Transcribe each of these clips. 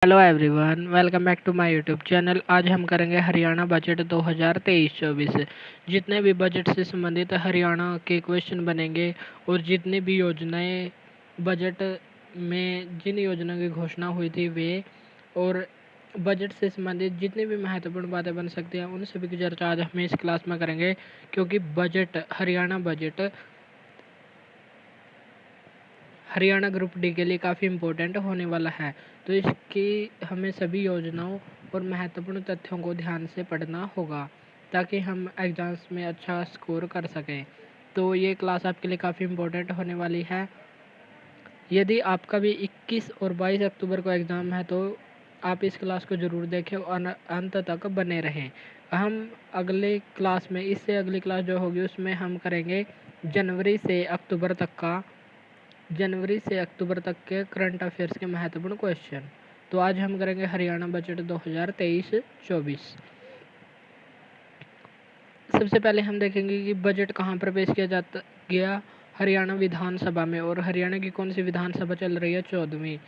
Hello everyone, welcome back to my YouTube channel. आज हम करेंगे हरियाणा बजट 2023-24। जितने भी बजट से संबंधित हरियाणा के क्वेश्चन बनेंगे और जितनी भी योजनाएं बजट में जिन योजनाओं की घोषणा हुई थी वे और बजट से संबंधित जितनी भी महत्वपूर्ण बातें बन सकती हैं उन सभी की चर्चा आज हम इस क्लास में करेंगे, क्योंकि Haryana budget Haryana group D के लिए काफ़ी इम्पोर्टेंट होने वाला है। तो इसकी हमें सभी योजनाओं और महत्वपूर्ण तथ्यों को ध्यान से पढ़ना होगा ताकि हम एग्ज़ाम्स में अच्छा स्कोर कर सकें। तो ये क्लास आपके लिए काफ़ी इम्पोर्टेंट होने वाली है। यदि आपका भी 21 और 22 अक्टूबर को एग्ज़ाम है तो आप इस क्लास को ज़रूर देखें और अंत तक बने रहें। हम अगले क्लास में इससे अगली क्लास जो होगी उसमें हम करेंगे जनवरी से अक्टूबर तक के करंट अफेयर्स के महत्वपूर्ण क्वेश्चन। तो आज हम करेंगे हरियाणा बजट 2023-24। सबसे पहले हम देखेंगे कि बजट कहाँ पर पेश किया गया। हरियाणा विधानसभा में। और हरियाणा की कौन सी विधानसभा चल रही है? 14वीं,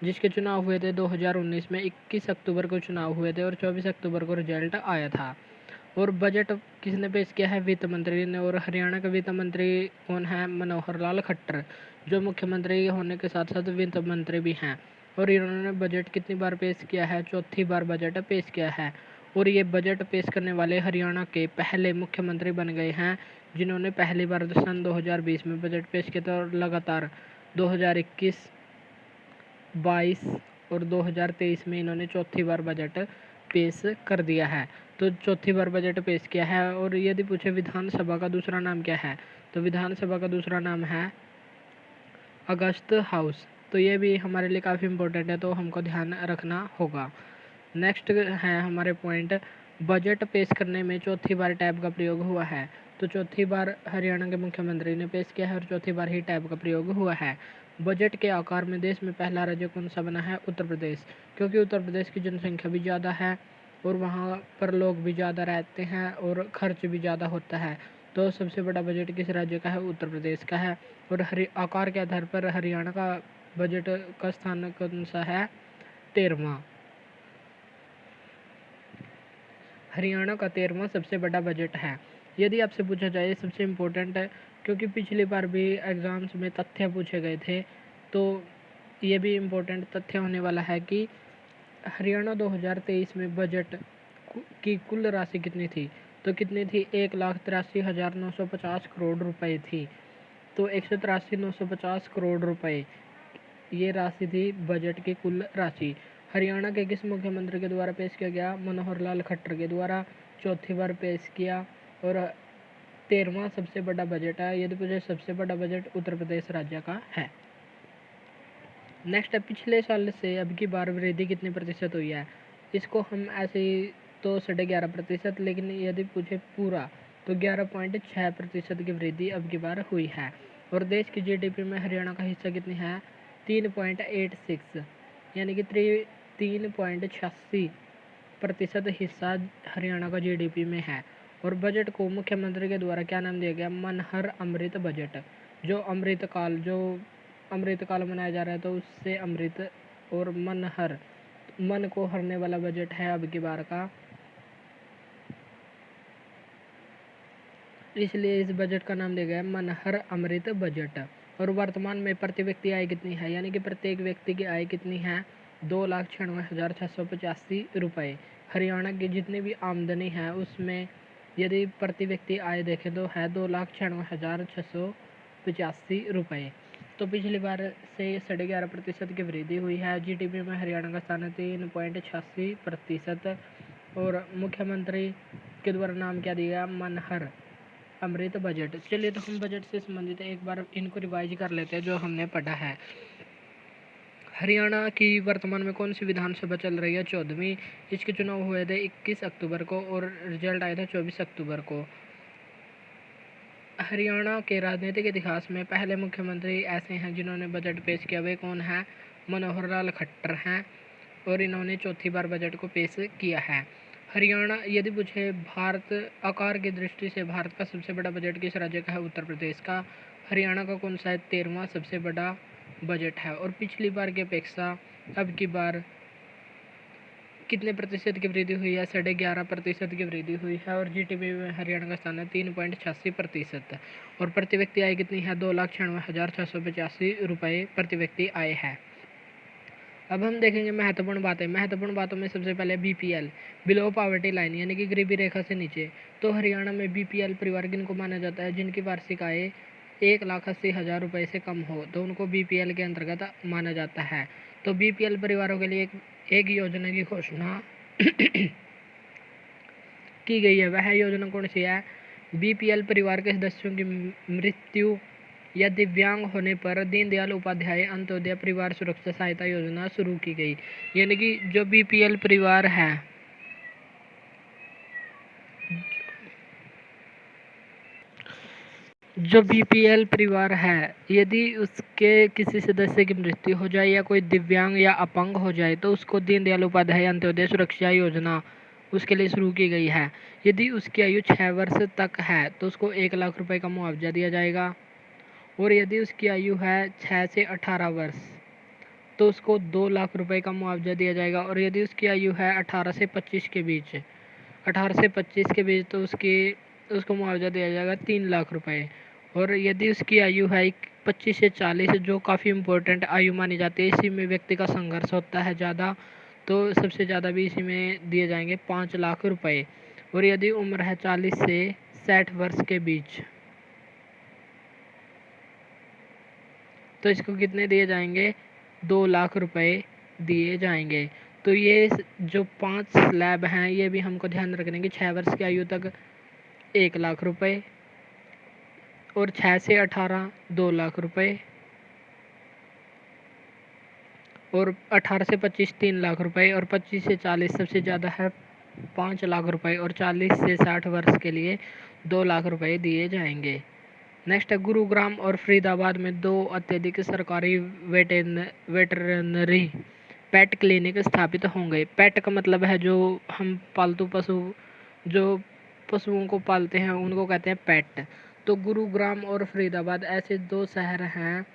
जिसके चुनाव हुए थे 2019 में। 21 अक्टूबर को चुनाव हुए थे और 24 अक्टूबर को रिजल्ट आया था। और बजट किसने पेश किया है? वित्त मंत्री ने। और हरियाणा के वित्त मंत्री कौन है? मनोहर लाल खट्टर, जो मुख्यमंत्री होने के साथ साथ वित्त मंत्री भी हैं। और इन्होंने बजट कितनी बार पेश किया है? चौथी बार बजट पेश किया है। और ये बजट पेश करने वाले हरियाणा के पहले मुख्यमंत्री बन गए हैं, जिन्होंने पहली बार सन 2020 में बजट पेश किया था और लगातार 2021, 22 और 2023 में इन्होंने चौथी बार बजट पेश कर दिया है। तो चौथी बार बजट पेश किया है। और यदि पूछे विधानसभा का दूसरा नाम क्या है, तो विधानसभा का दूसरा नाम है अगस्त हाउस। तो ये भी हमारे लिए काफ़ी इम्पोर्टेंट है, तो हमको ध्यान रखना होगा। नेक्स्ट है हमारे पॉइंट, बजट पेश करने में चौथी बार टैब का प्रयोग हुआ है। तो चौथी बार हरियाणा के मुख्यमंत्री ने पेश किया है और चौथी बार ही टैब का प्रयोग हुआ है। बजट के आकार में देश में पहला राज्य कौन सा बना है? उत्तर प्रदेश, क्योंकि उत्तर प्रदेश की जनसंख्या भी ज़्यादा है और वहाँ पर लोग भी ज़्यादा रहते हैं और खर्च भी ज़्यादा होता है। तो सबसे बड़ा बजट किस राज्य का है? उत्तर प्रदेश का है। और आकार के आधार पर हरियाणा का बजट का स्थान कौन सा है? 13वां। हरियाणा का 13वां सबसे बड़ा बजट है। यदि आपसे पूछा जाए, सबसे इम्पोर्टेंट है क्योंकि पिछली बार भी एग्ज़ाम्स में तथ्य पूछे गए थे, तो ये भी इम्पोर्टेंट तथ्य होने वाला है कि हरियाणा 2023 में बजट की कुल राशि कितनी थी? तो कितनी थी? 1,83,950 करोड़ रुपए थी। तो 183,950 करोड़ रुपए ये राशि थी बजट की कुल राशि। हरियाणा के किस मुख्यमंत्री के द्वारा पेश किया गया? मनोहर लाल खट्टर के द्वारा चौथी बार पेश किया। और 13वां सबसे बड़ा बजट है। यदि पूछे सबसे बड़ा बजट उत्तर प्रदेश राज्य का है। नेक्स्ट है, पिछले साल से अब की बार वृद्धि कितने प्रतिशत हुई है? इसको हम ऐसे ही तो 11.5%, लेकिन यदि पूछे पूरा तो 11.6% की वृद्धि अब की बार हुई है। और देश की जीडीपी में हरियाणा का हिस्सा कितनी है? 3.86, यानी कि 3.86% हिस्सा हरियाणा का जीडीपी में है। और बजट को मुख्यमंत्री के द्वारा क्या नाम दिया गया? मनहर अमृत बजट। जो अमृतकाल मनाया जा रहा है, तो उससे अमृत और मनहर, मन को हरने वाला बजट है अब की बार का, इसलिए इस बजट का नाम दिया गया मनहर अमृत बजट। और वर्तमान में प्रति व्यक्ति आय कितनी है? यानी कि प्रत्येक व्यक्ति की आय कितनी है? 2,96,685 रुपये। हरियाणा की जितनी भी आमदनी है उसमें यदि प्रति व्यक्ति आय देखें तो है 2,96,685 रुपये। तो पिछली बार से 11.5% की वृद्धि हुई है। जीडीपी में हरियाणा का स्थान 3.86%। और मुख्यमंत्री के द्वारा नाम क्या दिया? मनहर अमृत बजट। चलिए, तो हम बजट से संबंधित एक बार इनको रिवाइज कर लेते हैं जो हमने पढ़ा है। हरियाणा की वर्तमान में कौन सी विधानसभा चल रही है? 14वीं। इसके चुनाव हुए थे 21 अक्टूबर को और रिजल्ट आया था 24 अक्टूबर को। हरियाणा के राजनीतिक इतिहास में पहले मुख्यमंत्री ऐसे हैं जिन्होंने बजट पेश किया, वे कौन है? मनोहर लाल खट्टर हैं और इन्होंने चौथी बार बजट को पेश किया है। हरियाणा, यदि पूछे भारत आकार की दृष्टि से भारत का सबसे बड़ा बजट किस राज्य का है? उत्तर प्रदेश का। हरियाणा का कौन सा है? 13वां सबसे बड़ा बजट है। और पिछली बार की अपेक्षा अब की बार कितने प्रतिशत की वृद्धि हुई है? 11.5% की वृद्धि हुई है। और जीडीपी में हरियाणा का स्थान है 3.86%। और प्रति व्यक्ति आय कितनी है? 2,96,685 प्रति व्यक्ति आय है। अब हम देखेंगे महत्वपूर्ण बातें। महत्वपूर्ण बातों में सबसे पहले बीपीएल, बिलो पॉवर्टी लाइन, यानी कि गरीबी रेखा से नीचे। तो हरियाणा में बीपीएल परिवार किनको माना जाता है? जिनकी वार्षिक आय 1,80,000 रुपये से कम हो, तो उनको बीपीएल के अंतर्गत माना जाता है। तो बीपीएल परिवारों के लिए एक योजना की घोषणा की गई है। वह योजना कौन सी है? बीपीएल परिवार के सदस्यों की मृत्यु या दिव्यांग होने पर दीनदयाल उपाध्याय अंत्योदय परिवार सुरक्षा सहायता योजना शुरू की गई। यानी कि जो बीपीएल परिवार है, यदि उसके किसी सदस्य की मृत्यु हो जाए या कोई दिव्यांग या अपंग हो जाए, तो उसको दीनदयाल उपाध्याय अंत्योदय सुरक्षा योजना उसके लिए शुरू की गई है। यदि उसकी आयु 6 वर्ष तक है तो उसको 1,00,000 रुपये का मुआवजा दिया जाएगा। और यदि उसकी आयु है 6 से 18 वर्ष तो उसको 2,00,000 रुपये का मुआवजा दिया जाएगा। और यदि उसकी आयु है 18 से 25 के बीच तो उसको मुआवजा दिया जाएगा 3,00,000 रुपये। और यदि उसकी आयु है 25 से 40, जो काफ़ी इम्पोर्टेंट आयु मानी जाती है, इसी में व्यक्ति का संघर्ष होता है ज़्यादा, तो सबसे ज़्यादा भी इसी में दिए जाएंगे 5,00,000 रुपये। और यदि उम्र है 40 से 60 वर्ष के बीच तो इसको कितने दिए जाएंगे? 2,00,000 रुपये दिए जाएंगे। तो ये जो 5 स्लैब हैं ये भी हमको ध्यान रखने की 6 वर्ष की आयु तक 1,00,000 रुपये, और 6 से 18 2,00,000 रुपये, और 18 से 25 3,00,000 रुपये, और 25 से 40 सबसे ज़्यादा है 5,00,000 रुपये, और 40 से 60 वर्ष के लिए 2,00,000 रुपये दिए जाएंगे। नेक्स्ट है गुरुग्राम और फरीदाबाद में 2 अत्यधिक सरकारी वेटरनरी पेट क्लिनिक स्थापित होंगे। पेट का मतलब है जो हम पालतू पशु, जो पशुओं को पालते हैं उनको कहते हैं पेट। तो गुरुग्राम और फरीदाबाद ऐसे 2 शहर हैं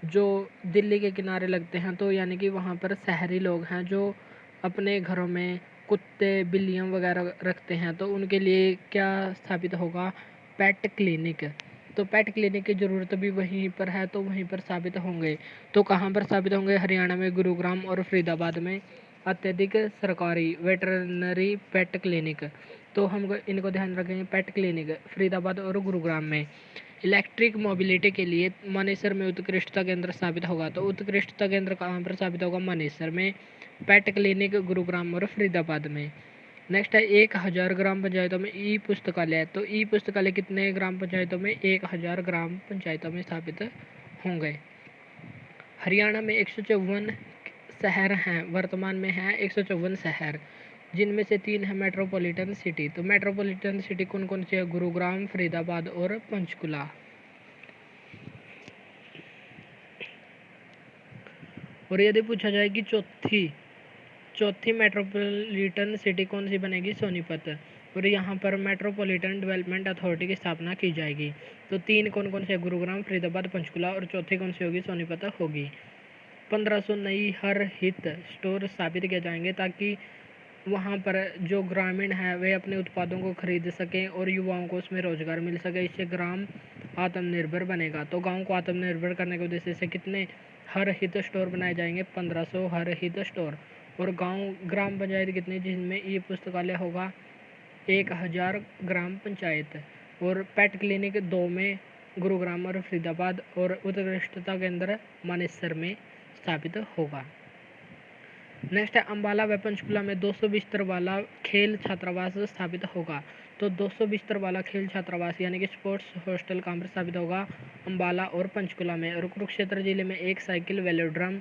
जो दिल्ली के किनारे लगते हैं। तो यानी कि वहाँ पर शहरी लोग हैं जो अपने घरों में कुत्ते बिल्लियाँ वगैरह रखते हैं, तो उनके लिए क्या स्थापित होगा? Pet clinic. तो पेट क्लिनिक की ज़रूरत भी वहीं पर है, तो वहीं पर स्थापित होंगे। तो कहाँ पर स्थापित होंगे? हरियाणा में गुरुग्राम और फरीदाबाद में अत्यधिक सरकारी वेटरनरी पेट क्लिनिक। तो हम इनको ध्यान रखेंगे, पेट क्लिनिक फरीदाबाद और गुरुग्राम में। इलेक्ट्रिक मोबिलिटी के लिए मानेसर में उत्कृष्टता केंद्र स्थापित होगा। तो उत्कृष्टता केंद्र कहाँ पर स्थापित होगा? मानेसर में। पेट क्लिनिक गुरुग्राम और फरीदाबाद में। नेक्स्ट है 1,000 ग्राम पंचायतों में ई पुस्तकालय। तो ई पुस्तकालय कितने ग्राम पंचायतों में? 1,000 ग्राम पंचायतों में स्थापित होंगे। हरियाणा में 154 शहर हैं, वर्तमान में हैं 154 शहर, जिनमें से 3 है मेट्रोपॉलिटन सिटी। तो मेट्रोपॉलिटन सिटी कौन कौन सी है? गुरुग्राम, फरीदाबाद और पंचकुला। और यदि पूछा जाए कि चौथी मेट्रोपॉलिटन सिटी कौन सी बनेगी? सोनीपत। और यहाँ पर मेट्रोपॉलिटन डेवलपमेंट अथॉरिटी की स्थापना की जाएगी। तो 3 कौन कौन से? गुरुग्राम, फरीदाबाद, पंचकुला, और चौथी कौन सी होगी? सोनीपत होगी। 1500 नई हर हित स्टोर स्थापित किए जाएंगे ताकि वहाँ पर जो ग्रामीण हैं वे अपने उत्पादों को खरीद सकें और युवाओं को उसमें रोजगार मिल सके। इससे ग्राम आत्मनिर्भर बनेगा। तो गांव को आत्मनिर्भर करने के उद्देश्य से कितने हर हित स्टोर बनाए जाएंगे? 1500 हर हित स्टोर। और ग्राम पंचायत कितने, जिनमें ई पुस्तकालय होगा? 1,000 ग्राम पंचायत। और पेट क्लिनिक 2 में गुरुग्राम और फरीदाबाद, और उत्कृष्टता केंद्र मानेसर में स्थापित होगा। नेक्स्ट है अम्बाला व पंचकुला में 200 बिस्तर वाला खेल छात्रावास स्थापित होगा। तो 200 बिस्तर वाला खेल छात्रावास यानी कि स्पोर्ट्स हॉस्टल कहाँ पर स्थापित होगा? अम्बाला और पंचकुला में। और कुरुक्षेत्र जिले में एक साइकिल वेलोड्रम,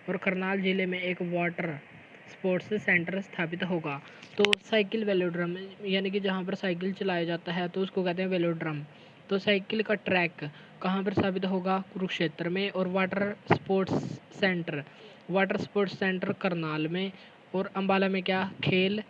और करनाल जिले में एक वाटर स्पोर्ट्स सेंटर स्थापित होगा। तो साइकिल वेलोड्रम यानी कि जहाँ पर साइकिल चलाया जाता है तो उसको कहते हैं वेलोड्रम। तो साइकिल का ट्रैक कहाँ पर स्थापित होगा? कुरुक्षेत्र में। और वाटर स्पोर्ट्स सेंटर करनाल में। और अम्बाला में क्या? खेल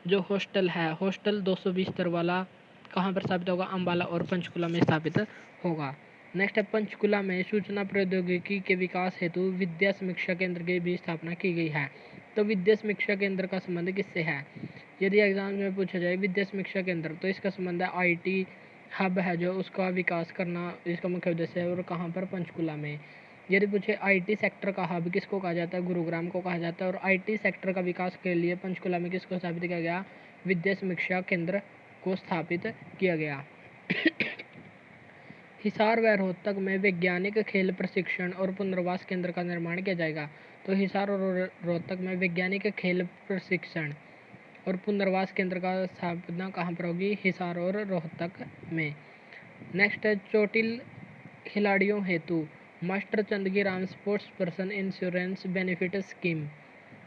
जो हॉस्टल है, हॉस्टल 200 बिस्तर वाला कहाँ पर स्थापित होगा? अम्बाला और पंचकुला में स्थापित होगा। नेक्स्ट है पंचकुला में सूचना प्रौद्योगिकी के विकास हेतु विद्या समीक्षा केंद्र की भी स्थापना की गई है। तो विद्या समीक्षा केंद्र का संबंध किससे है? यदि एग्जाम में पूछा जाए विद्या समीक्षा केंद्र, तो इसका संबंध है आईटी हब है जो उसका विकास करना इसका मुख्य उद्देश्य है, और कहाँ पर? पंचकुला में। यदि पूछे आईटी सेक्टर का हब किसको कहा जाता है? गुरुग्राम को कहा जाता है। और आईटी सेक्टर का विकास के लिए पंचकुला में किसको स्थापित किया गया? विद्या समीक्षा केंद्र को स्थापित किया गया। हिसार व रोहतक में वैज्ञानिक खेल प्रशिक्षण और पुनर्वास केंद्र का निर्माण किया जाएगा। तो हिसार और रोहतक में वैज्ञानिक खेल प्रशिक्षण और पुनर्वास केंद्र का स्थापना कहाँ पर होगी? हिसार और रोहतक में। नेक्स्ट है चोटिल खिलाड़ियों हेतु master Chandgi Ram sports person insurance benefit scheme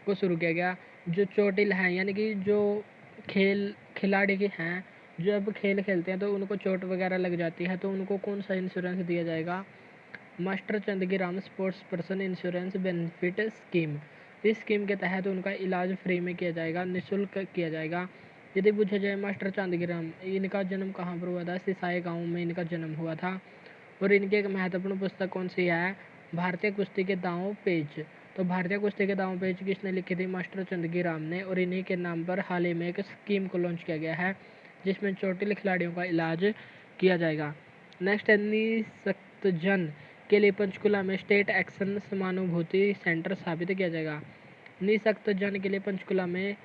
को शुरू किया गया। जो चोटिल हैं यानी कि जो खिलाड़ी के हैं, जो अब खेल खेलते हैं तो उनको चोट वगैरह लग जाती है, तो उनको कौन सा इंश्योरेंस दिया जाएगा? Master Chandgi Ram sports person insurance benefit scheme. इस स्कीम के तहत उनका इलाज फ्री में किया जाएगा, निःशुल्क किया जाएगा। यदि पूछा जाए मास्टर चांदगी राम, इनका जन्म कहाँ पर हुआ था? सिसाई गांव में इनका जन्म हुआ था। और इनकी एक महत्वपूर्ण पुस्तक कौन सी है? भारतीय कुश्ती के दांव पेच। तो भारतीय कुश्ती के दांव पेच किसने लिखी थी? मास्टर चंदगी राम ने। और इन्हीं के नाम पर हाल ही में एक स्कीम को लॉन्च किया गया है जिसमें चोटिल खिलाड़ियों का इलाज किया जाएगा। नेक्स्ट है निःशक्तजन के लिए पंचकुला में स्टेट एक्शन समानुभूति सेंटर स्थापित किया जाएगा। निःशक्तजन के लिए पंचकुला में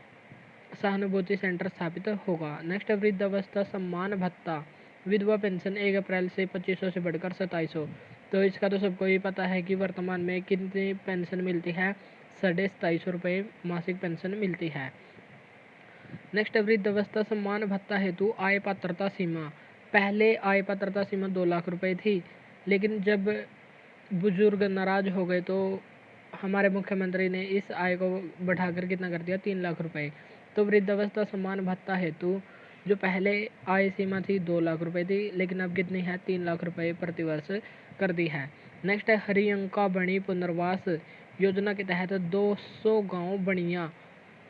सहानुभूति सेंटर स्थापित होगा। नेक्स्ट है वृद्धावस्था सम्मान भत्ता विधवा पेंशन 1 अप्रैल से 2500 से बढ़कर 2700। तो इसका तो सबको ही पता है कि वर्तमान में कितनी पेंशन मिलती है? 2750 रुपये मासिक पेंशन मिलती है। नेक्स्ट वृद्धावस्था सम्मान भत्ता हेतु आय पात्रता सीमा। पहले आय पात्रता सीमा 2 लाख रुपए थी, लेकिन जब बुजुर्ग नाराज हो गए तो हमारे मुख्यमंत्री ने इस आय को बढ़ाकर कितना कर दिया? 3 लाख रुपए। तो वृद्धावस्था सम्मान भत्ता हेतु जो पहले आय सीमा थी 2 लाख रुपए थी, लेकिन अब कितनी है? 3 लाख रुपए प्रतिवर्ष कर दी है। नेक्स्ट है हरियंका बणी पुनर्वास योजना के तहत 200 गांव बणियां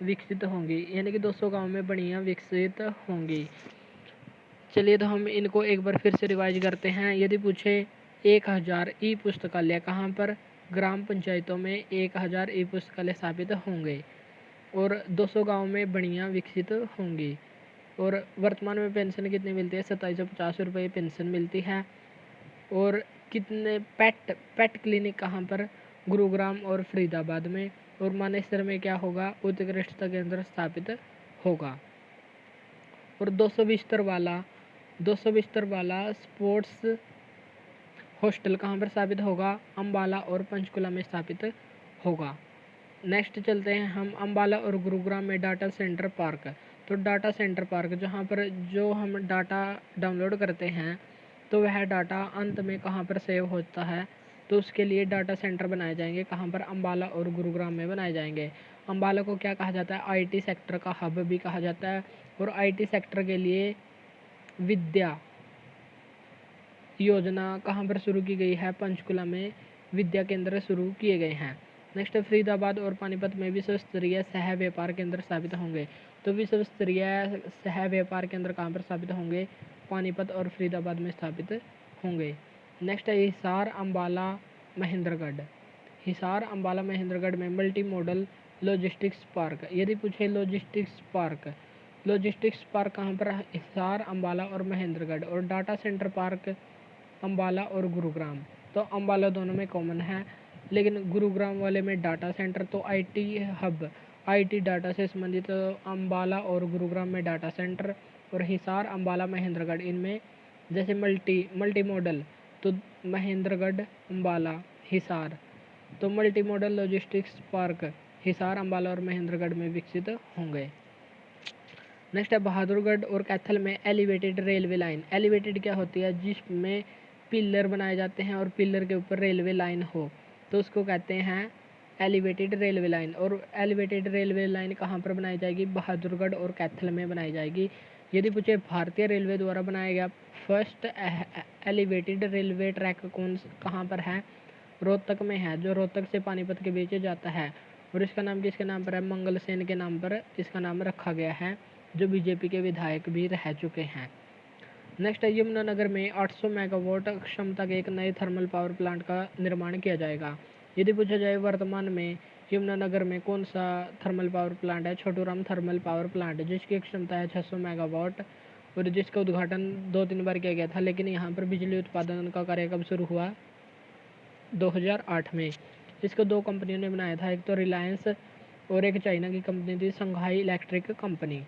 विकसित होंगी, यानी कि 200 गांव में बणियां विकसित होंगी। चलिए तो हम इनको एक बार फिर से रिवाइज करते हैं। यदि पूछे 1000 ई पुस्तकालय कहाँ पर? ग्राम पंचायतों में 1000 ई पुस्तकालय स्थापित होंगे, और 200 गांव में बणियां विकसित होंगी। और वर्तमान में पेंशन कितनी मिलती है? 2750 रुपये पेंशन मिलती है। और कितने पेट क्लिनिक कहाँ पर? गुरुग्राम और फरीदाबाद में। और मानेसर में क्या होगा? उत्कृष्टता केंद्र स्थापित होगा। और 200 बिस्तर वाला स्पोर्ट्स हॉस्टल कहाँ पर स्थापित होगा? अंबाला और पंचकुला में स्थापित होगा। नेक्स्ट चलते हैं हम अंबाला और गुरुग्राम में डाटा सेंटर पार्क। तो डाटा सेंटर पार्क जहाँ पर जो हम डाटा डाउनलोड करते हैं तो वह डाटा अंत में कहाँ पर सेव होता है? तो उसके लिए डाटा सेंटर बनाए जाएंगे। कहाँ पर? अंबाला और गुरुग्राम में बनाए जाएंगे। अंबाला को क्या कहा जाता है? आईटी सेक्टर का हब भी कहा जाता है। और आईटी सेक्टर के लिए विद्या योजना कहाँ पर शुरू की गई है? पंचकुला में विद्या केंद्र शुरू किए गए हैं। नेक्स्ट फरीदाबाद और पानीपत में विश्व स्तरीय सह व्यापार केंद्र स्थापित होंगे। तो विश्व स्तरीय सह व्यापार केंद्र कहाँ पर स्थापित होंगे? पानीपत और फरीदाबाद में स्थापित होंगे। नेक्स्ट है हिसार अंबाला महेंद्रगढ़। हिसार अंबाला महेंद्रगढ़ में मल्टी मॉडल लॉजिस्टिक्स पार्क। यदि पूछे लॉजिस्टिक्स पार्क कहाँ पर? हिसार अंबाला और महेंद्रगढ़। और डाटा सेंटर पार्क अंबाला और गुरुग्राम। तो अंबाला दोनों में कॉमन है, लेकिन गुरुग्राम वाले में डाटा सेंटर तो आईटी हब आईटी डाटा से संबंधित अंबाला और गुरुग्राम में डाटा सेंटर। और हिसार अंबाला महेंद्रगढ़ इनमें जैसे मल्टी मॉडल तो महेंद्रगढ़ अंबाला हिसार। तो multi modal logistics park Hisar Ambala और महेंद्रगढ़ में विकसित होंगे। नेक्स्ट है बहादुरगढ़ और कैथल में एलिवेटेड रेलवे लाइन। एलिवेटेड क्या होती है? जिसमें पिलर बनाए जाते हैं और पिलर के ऊपर रेलवे लाइन हो, तो उसको कहते हैं एलिवेटेड रेलवे लाइन। और एलिवेटेड रेलवे लाइन कहाँ पर बनाई जाएगी? बहादुरगढ़ और कैथल में बनाई जाएगी। यदि पूछे भारतीय रेलवे द्वारा बनाया गया फर्स्ट एलिवेटेड रेलवे ट्रैक कहाँ पर है? रोहतक में है, जो रोहतक से पानीपत के बीच जाता है। और इसका नाम किसके नाम पर है? मंगल सेन के नाम पर इसका नाम रखा गया है, जो बीजेपी के विधायक भी रह चुके हैं। नेक्स्ट है यमुनानगर में 800 मेगावाट क्षमता के एक नए थर्मल पावर प्लांट का निर्माण किया जाएगा। यदि पूछा जाए वर्तमान में यमुनानगर में कौन सा थर्मल पावर प्लांट है? छोटूराम थर्मल पावर प्लांट, जिसकी क्षमता है 600 मेगावाट और जिसका उद्घाटन 2-3 बार किया गया था। लेकिन यहाँ पर बिजली उत्पादन का कार्य कब शुरू हुआ? 2008 में। इसको 2 कंपनियों ने बनाया था, एक तो रिलायंस और एक चाइना की कंपनी थी संघाई इलेक्ट्रिक कंपनी।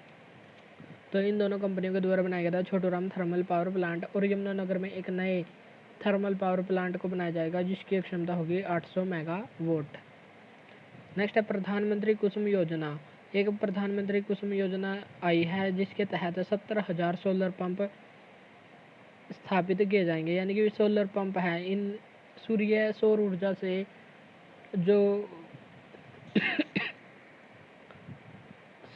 तो इन दोनों कंपनियों के द्वारा बनाया गया था छोटूराम थर्मल पावर प्लांट। और यमुनानगर में एक नए थर्मल पावर प्लांट को बनाया जाएगा जिसकी क्षमता होगी 800 मेगावाट। नेक्स्ट है प्रधानमंत्री कुसुम योजना। एक प्रधानमंत्री कुसुम योजना आई है जिसके तहत 70,000 सोलर पंप स्थापित किए जाएंगे। यानी कि सोलर पंप है, इन सूर्य सौर ऊर्जा से जो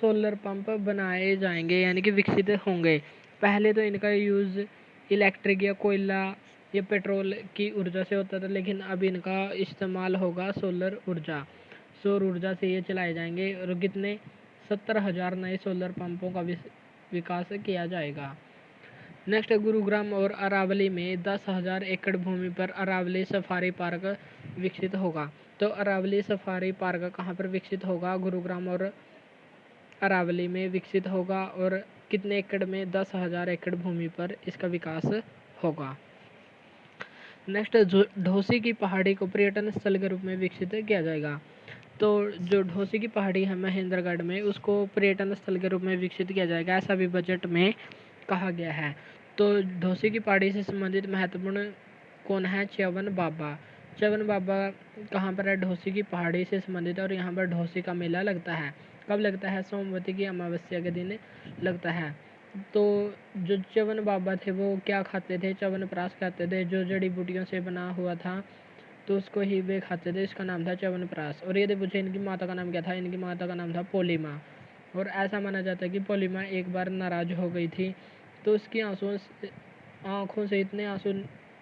सोलर पंप बनाए जाएंगे यानी कि विकसित होंगे। पहले तो इनका यूज़ इलेक्ट्रिक या कोयला या पेट्रोल की ऊर्जा से होता था, लेकिन अब इनका इस्तेमाल होगा सोलर ऊर्जा, सौर ऊर्जा से ये चलाए जाएंगे। और कितने 70,000 नए सोलर पंपों का विकास किया जाएगा। नेक्स्ट है गुरुग्राम और अरावली में 10,000 एकड़ भूमि पर अरावली सफारी पार्क विकसित होगा। तो अरावली सफारी पार्क कहाँ पर विकसित होगा? गुरुग्राम और अरावली में विकसित होगा। और कितने एकड़ में? 10,000 एकड़ भूमि पर इसका विकास होगा। नेक्स्ट ढोसी की पहाड़ी को पर्यटन स्थल के रूप में विकसित किया जाएगा। तो जो ढोसी की पहाड़ी है महेंद्रगढ़ में, उसको पर्यटन स्थल के रूप में विकसित किया जाएगा, ऐसा भी बजट में कहा गया है। तो ढोसी की पहाड़ी से संबंधित महत्वपूर्ण कौन है? च्यवन बाबा। च्यवन बाबा कहाँ पर है? ढोसी की पहाड़ी से संबंधित है। और यहाँ पर ढोसी का मेला लगता है। कब लगता है? सोमवती की अमावस्या के दिन लगता है। तो जो च्यवन बाबा थे वो क्या खाते थे? च्यवनप्राश खाते थे, जो जड़ी बूटियों से बना हुआ था तो उसको ही वे खाते थे। इसका नाम था च्यवनप्राश। और यदि पूछे इनकी माता का नाम क्या था? इनकी माता का नाम था पोलीमा। और ऐसा माना जाता है कि पोलीमा एक बार नाराज हो गई थी तो उसकी आंखों से इतने आंसू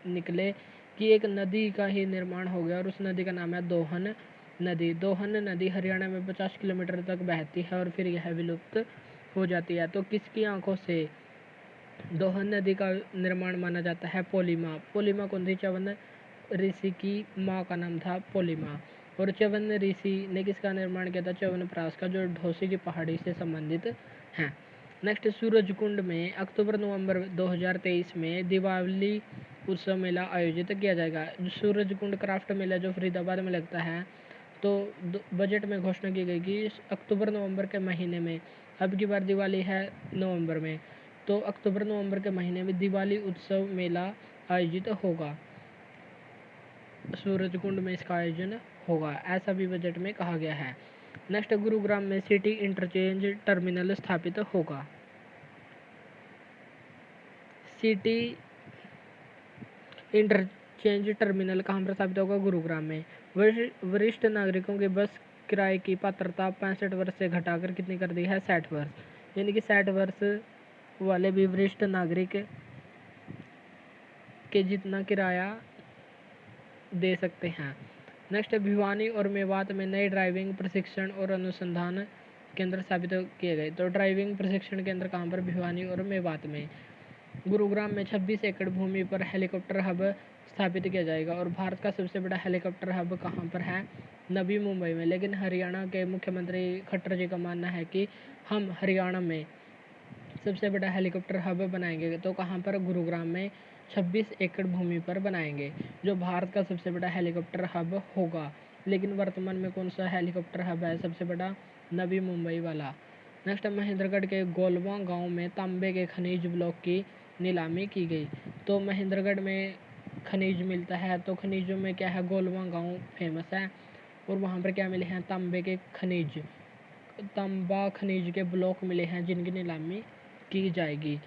निकले कि एक नदी का ही निर्माण हो गया। और उस नदी का नाम है दोहन नदी। दोहन नदी हरियाणा में 50 किलोमीटर तक बहती है और फिर यह विलुप्त हो जाती है। तो किसकी आंखों से दोहन नदी का निर्माण माना जाता है? पोलीमा। पोलीमा कौन थी? च्यवन ऋषि की माँ का नाम था पोलीमा। और च्यवन ऋषि ने किसका निर्माण किया था? च्यवनप्राश का, जो ढोसी की पहाड़ी से संबंधित है। नेक्स्ट सूरजकुंड में अक्टूबर नवंबर 2023 में दिवाली उत्सव मेला आयोजित किया जाएगा। जो सूरजकुंड क्राफ्ट मेला जो फरीदाबाद में लगता है, तो बजट में घोषणा की गई कि अक्टूबर नवंबर के महीने में, अब की बार दिवाली है नवंबर में, तो अक्टूबर नवंबर के महीने में दिवाली उत्सव मेला आयोजित होगा। सूरजकुंड में इसका आयोजन होगा, ऐसा भी बजट में कहा गया है। नेक्स्ट गुरुग्राम में सिटी इंटरचेंज टर्मिनल स्थापित होगा। सिटी इंटरचेंज टर्मिनल कहाँ पर स्थापित होगा? गुरुग्राम में। वरिष्ठ नागरिकों के बस किराए की पात्रता 65 वर्ष से घटाकर कितनी कर दी है? 60 वर्ष। यानी कि 60 वर्ष वाले भी वरिष्ठ नागरिक के जितना किराया दे सकते हैं। नेक्स्ट भिवानी और मेवात में नए ड्राइविंग प्रशिक्षण और अनुसंधान केंद्र स्थापित किए गए। तो ड्राइविंग प्रशिक्षण केंद्र कहाँ पर? भिवानी और मेवात में। गुरुग्राम में 26 एकड़ भूमि पर हेलीकॉप्टर हब स्थापित किया जाएगा। और भारत का सबसे बड़ा हेलीकॉप्टर हब कहाँ पर है? नवी मुंबई में। लेकिन हरियाणा के मुख्यमंत्री खट्टर जी का मानना है कि हम हरियाणा में सबसे बड़ा हेलीकॉप्टर हब बनाएंगे। तो कहाँ पर? गुरुग्राम में 26 एकड़ भूमि पर बनाएंगे, जो भारत का सबसे बड़ा हेलीकॉप्टर हब होगा। लेकिन वर्तमान में कौन सा हेलीकॉप्टर हब है सबसे बड़ा? नवी मुंबई वाला। नेक्स्ट महेंद्रगढ़ के गोलवा गांव में तांबे के खनिज ब्लॉक की नीलामी की गई। तो महेंद्रगढ़ में खनिज मिलता है, तो खनिजों में क्या है? गोलवा गांव फेमस है। और वहाँ पर क्या मिले हैं? तांबे के खनिज, तांबा खनिज के ब्लॉक मिले हैं जिनकी नीलामी की जाएगी।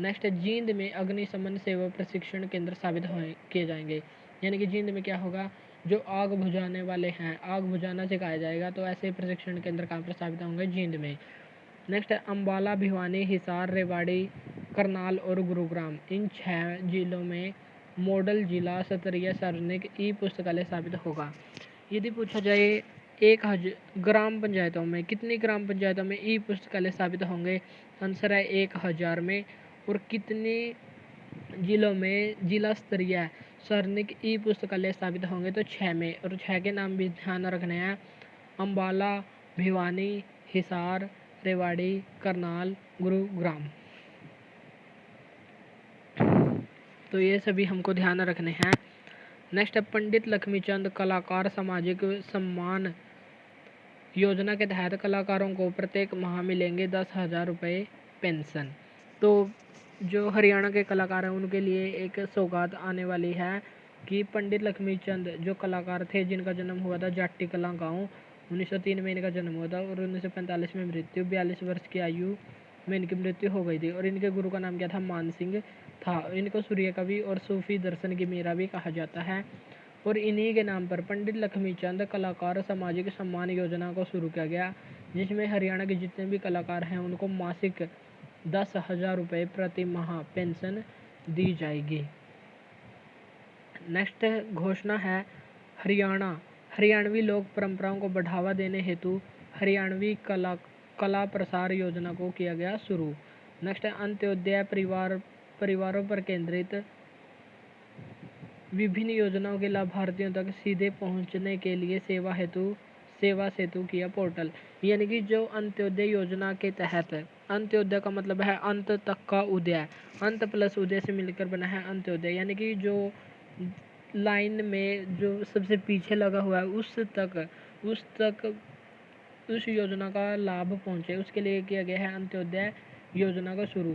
नेक्स्ट जींद में अग्निशमन सेवा प्रशिक्षण केंद्र स्थापित किए जाएंगे। यानी कि जींद में क्या होगा? जो आग बुझाने वाले हैं, आग बुझाना सिखाया जाएगा। तो ऐसे प्रशिक्षण केंद्र कहाँ पर स्थापित होंगे? जींद में। नेक्स्ट अम्बाला, भिवानी, हिसार, रेवाड़ी, करनाल और गुरुग्राम, इन 6 जिलों में मॉडल जिला स्तरीय सार्वजनिक ई पुस्तकालय स्थापित होगा। यदि पूछा जाए 1000 ग्राम पंचायतों में, कितनी ग्राम पंचायतों में ई पुस्तकालय स्थापित होंगे? आंसर है 1000 में। और कितने जिलों में जिला स्तरीय सार्वजनिक ई पुस्तकालय स्थापित होंगे? तो 6 में। और 6 के नाम भी ध्यान रखने हैं। अम्बाला, भिवानी, हिसार, रेवाड़ी, करनाल, गुरुग्राम। तो ये सभी हमको ध्यान रखने हैं। नेक्स्ट है पंडित लक्ष्मीचंद कलाकार सामाजिक सम्मान योजना के तहत कलाकारों को प्रत्येक माह मिलेंगे 10,000 रुपये पेंशन। तो जो हरियाणा के कलाकार हैं उनके लिए एक सौगात आने वाली है कि पंडित लक्ष्मीचंद जो कलाकार थे जिनका जन्म हुआ था जाट्टी कलां गाँव, 1903 में इनका जन्म हुआ था और 1945 में मृत्यु, 42 वर्ष की आयु में इनकी मृत्यु हो गई थी। और इनके गुरु का नाम क्या था? मान सिंह था। इनको सूर्य कवि और सूफी दर्शन की मीरा भी कहा जाता है। और इन्हीं के नाम पर पंडित लक्ष्मीचंद कलाकार सामाजिक सम्मान योजना को शुरू किया गया, जिसमें हरियाणा के जितने भी कलाकार हैं उनको मासिक 10,000 रुपये प्रति माह पेंशन दी जाएगी। नेक्स्ट घोषणा है हरियाणवी लोक परंपराओं को बढ़ावा देने हेतु हरियाणवी कला प्रसार योजना को किया गया शुरू। नेक्स्ट है अंत्योदय परिवारों पर केंद्रित विभिन्न योजनाओं के लाभार्थियों तक सीधे पहुंचने के लिए सेवा सेतु किया पोर्टल। यानी कि जो अंत्योदय योजना के तहत, अंत्योदय का मतलब है अंत तक का उदय, अंत प्लस उदय से मिलकर बना है अंत्योदय। यानी कि जो लाइन में जो सबसे पीछे लगा हुआ है उस तक उस योजना का लाभ पहुंचे, उसके लिए किया गया है अंत्योदय योजना का शुरू।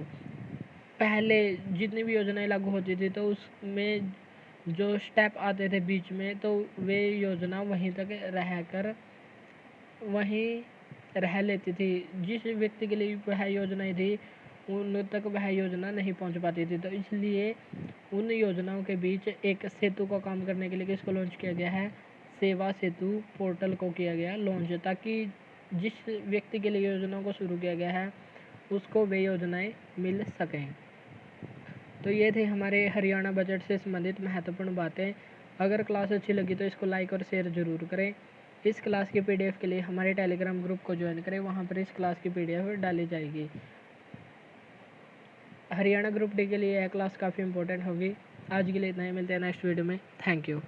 पहले जितनी भी योजनाएं लागू होती थी तो उसमें जो स्टेप आते थे बीच में, तो वे योजना वहीं तक रह लेती थी। जिस व्यक्ति के लिए वह योजनाएं थी उन तक वह योजना नहीं पहुंच पाती थी। तो इसलिए उन योजनाओं के बीच एक सेतु का काम करने के लिए किसको लॉन्च किया गया है? सेवा सेतु पोर्टल को किया गया लॉन्च, ताकि जिस व्यक्ति के लिए योजनाओं को शुरू किया गया है उसको वे योजनाएं मिल सकें। तो ये थे हमारे हरियाणा बजट से संबंधित महत्वपूर्ण बातें। अगर क्लास अच्छी लगी तो इसको लाइक और शेयर ज़रूर करें। इस क्लास की पीडीएफ के लिए हमारे टेलीग्राम ग्रुप को ज्वाइन करें, वहाँ पर इस क्लास की पीडीएफ डाली जाएगी। हरियाणा ग्रुप डी के लिए यह क्लास काफ़ी इंपॉर्टेंट होगी। आज के लिए इतना ही, मिलते हैं नेक्स्ट वीडियो में। Thank you.